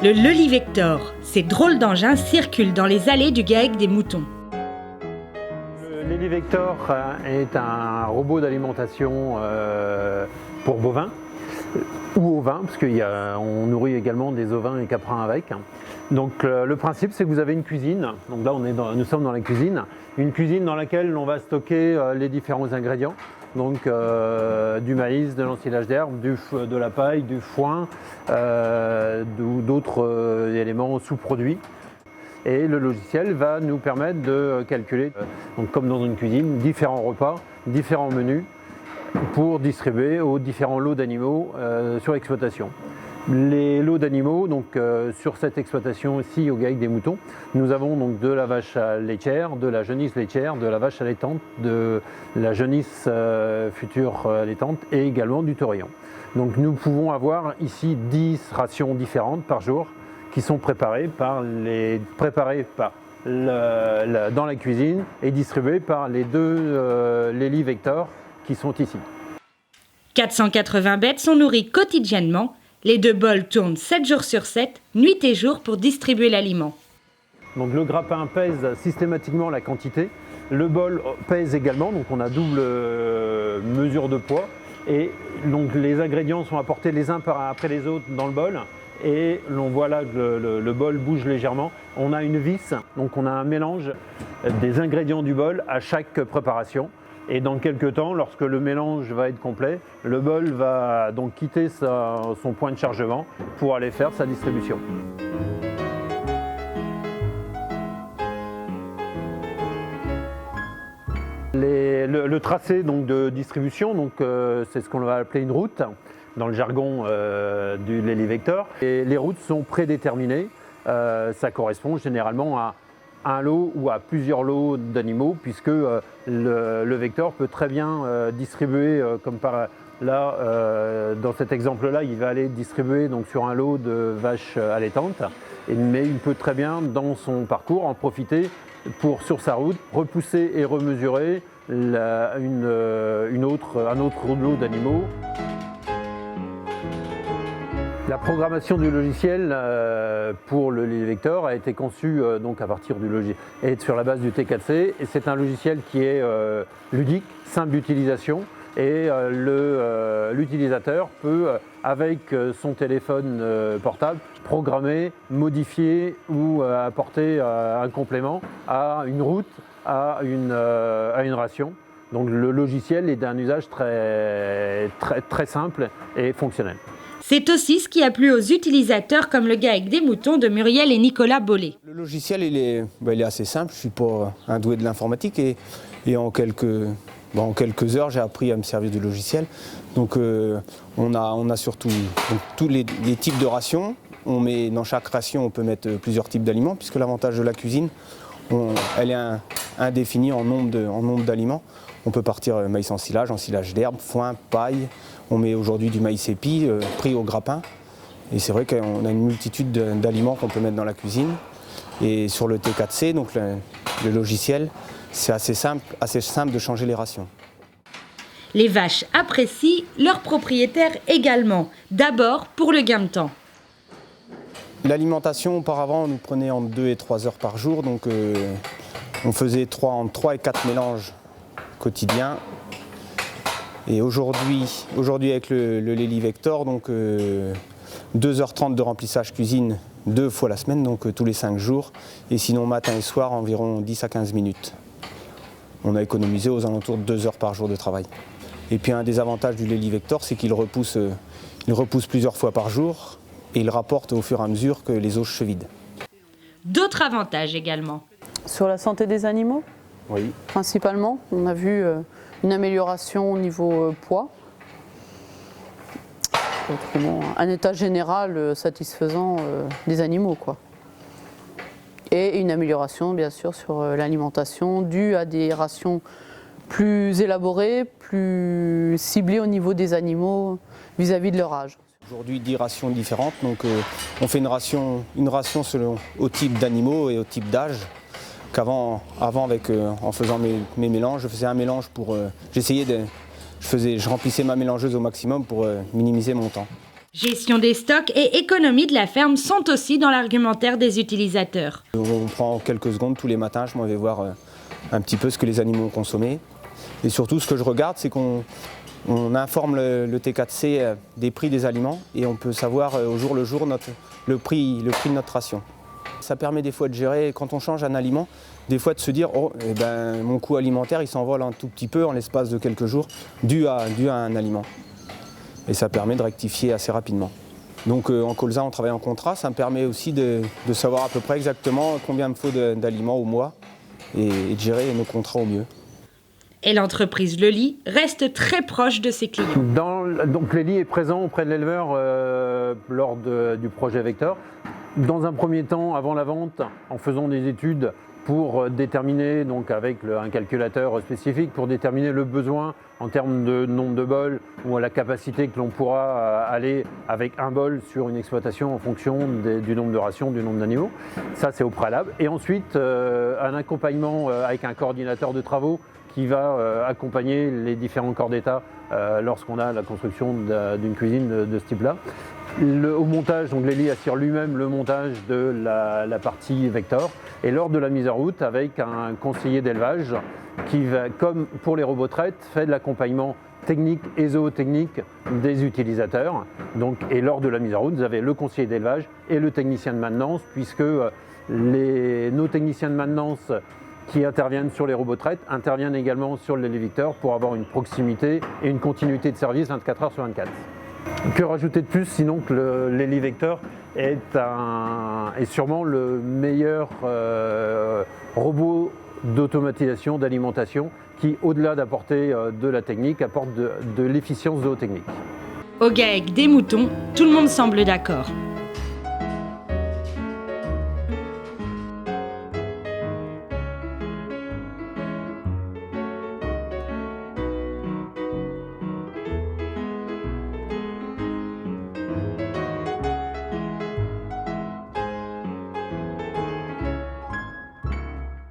Le Lolivector, ces drôles d'engins circulent dans les allées du GAEC des moutons. Le Lolivector est un robot d'alimentation pour bovins ou ovins, parce qu'on nourrit également des ovins et caprins avec. Donc le principe, c'est que vous avez une cuisine. Donc là, nous sommes dans la cuisine. Une cuisine dans laquelle on va stocker les différents ingrédients. Donc du maïs, de l'ensilage d'herbe, de la paille, du foin, ou d'autres éléments sous-produits. Et le logiciel va nous permettre de calculer, donc comme dans une cuisine, différents repas, différents menus pour distribuer aux différents lots d'animaux sur l'exploitation. Les lots d'animaux, donc sur cette exploitation ici au GAEC des moutons, nous avons donc de la vache laitière, de la genisse laitière, de la vache allaitante, de la genisse future allaitante et également du taurillon. Donc nous pouvons avoir ici 10 rations différentes par jour qui sont préparées dans la cuisine et distribuées par les deux Lolivector qui sont ici. 480 bêtes sont nourries quotidiennement. Les 2 bols tournent 7 jours sur 7, nuit et jour, pour distribuer l'aliment. Donc le grappin pèse systématiquement la quantité. Le bol pèse également, donc on a double mesure de poids. Et donc les ingrédients sont apportés les uns après les autres dans le bol. Et l'on voit là que le bol bouge légèrement. On a une vis, donc on a un mélange des ingrédients du bol à chaque préparation. Et dans quelques temps, lorsque le mélange va être complet, le bol va donc quitter son point de chargement pour aller faire sa distribution. Le tracé donc, de distribution, c'est ce qu'on va appeler une route dans le jargon du Lolivector. Et les routes sont prédéterminées. Ça correspond généralement à un lot ou à plusieurs lots d'animaux, puisque le vecteur peut très bien distribuer, comme par là, dans cet exemple-là, il va aller distribuer donc, sur un lot de vaches allaitantes, mais il peut très bien, dans son parcours, en profiter pour, sur sa route, repousser et remesurer un autre lot d'animaux. La programmation du logiciel pour le Lolivector a été conçue donc à partir du logiciel et sur la base du T4C. Et c'est un logiciel qui est ludique, simple d'utilisation. Et l'utilisateur peut, avec son téléphone portable, programmer, modifier ou apporter un complément à une route, à une ration. Donc le logiciel est d'un usage très simple et fonctionnel. C'est aussi ce qui a plu aux utilisateurs comme le GAEC des moutons de Muriel et Nicolas Bollet. Le logiciel il est assez simple, je ne suis pas un doué de l'informatique et en quelques heures j'ai appris à me servir du logiciel. Donc on a surtout tous les types de rations. Dans chaque ration on peut mettre plusieurs types d'aliments puisque l'avantage de la cuisine, elle est indéfinie en nombre d'aliments. On peut partir maïs ensilage d'herbe, foin, paille. On met aujourd'hui du maïs épi pris au grappin. Et c'est vrai qu'on a une multitude d'aliments qu'on peut mettre dans la cuisine. Et sur le T4C, donc le logiciel, c'est assez simple de changer les rations. Les vaches apprécient, leurs propriétaires également. D'abord pour le gain de temps. L'alimentation, auparavant, on nous prenait entre 2 et 3 heures par jour. Donc on faisait entre 3 et 4 mélanges quotidiens. Et aujourd'hui avec le Lolivector, donc 2h30 de remplissage cuisine 2 fois la semaine, donc tous les 5 jours. Et sinon matin et soir environ 10 à 15 minutes. On a économisé aux alentours de 2 heures par jour de travail. Et puis un des avantages du Lolivector, c'est qu'il repousse plusieurs fois par jour et il rapporte au fur et à mesure que les auges se vident. D'autres avantages également. Sur la santé des animaux ? Oui. Principalement, on a vu une amélioration au niveau poids. Autrement, un état général satisfaisant des animaux, quoi. Et une amélioration, bien sûr, sur l'alimentation due à des rations plus élaborées, plus ciblées au niveau des animaux vis-à-vis de leur âge. Aujourd'hui, 10 rations différentes, donc on fait une ration selon au type d'animaux et au type d'âge. Qu'avant, en faisant mes mélanges, je faisais un mélange pour... je remplissais ma mélangeuse au maximum pour minimiser mon temps. Gestion des stocks et économie de la ferme sont aussi dans l'argumentaire des utilisateurs. On prend quelques secondes tous les matins, je m'en vais voir un petit peu ce que les animaux ont consommé. Et surtout, ce que je regarde, c'est qu'on informe le T4C des prix des aliments et on peut savoir au jour le jour le prix de notre ration. Ça permet des fois de gérer, quand on change un aliment, des fois de se dire oh, eh ben, mon coût alimentaire il s'envole un tout petit peu en l'espace de quelques jours dû à un aliment. Et ça permet de rectifier assez rapidement. Donc en colza on travaille en contrat, ça me permet aussi de savoir à peu près exactement combien il me faut d'aliments au mois et de gérer nos contrats au mieux. Et l'entreprise Le Lis reste très proche de ses clients. Donc Le Lis est présent auprès de l'éleveur lors du projet Vector. Dans un premier temps, avant la vente, en faisant des études pour déterminer, donc avec un calculateur spécifique, pour déterminer le besoin en termes de nombre de bols ou à la capacité que l'on pourra aller avec un bol sur une exploitation en fonction du nombre de rations, du nombre d'animaux. Ça, c'est au préalable. Et ensuite, un accompagnement avec un coordinateur de travaux qui va accompagner les différents corps d'État lorsqu'on a la construction d'une cuisine de ce type-là. Au montage, donc Le Lis assure lui-même le montage de la partie Vector et lors de la mise en route avec un conseiller d'élevage qui va, comme pour les robots traites, fait de l'accompagnement technique et zootechnique des utilisateurs. Donc, et lors de la mise en route, vous avez le conseiller d'élevage et le technicien de maintenance puisque nos techniciens de maintenance qui interviennent sur les robots traites interviennent également sur le Vector pour avoir une proximité et une continuité de service 24 heures sur 24. Que rajouter de plus sinon que le Vector est sûrement le meilleur robot d'automatisation d'alimentation qui, au-delà d'apporter de la technique, apporte de l'efficience zootechnique. Au GAEC des moutons, tout le monde semble d'accord.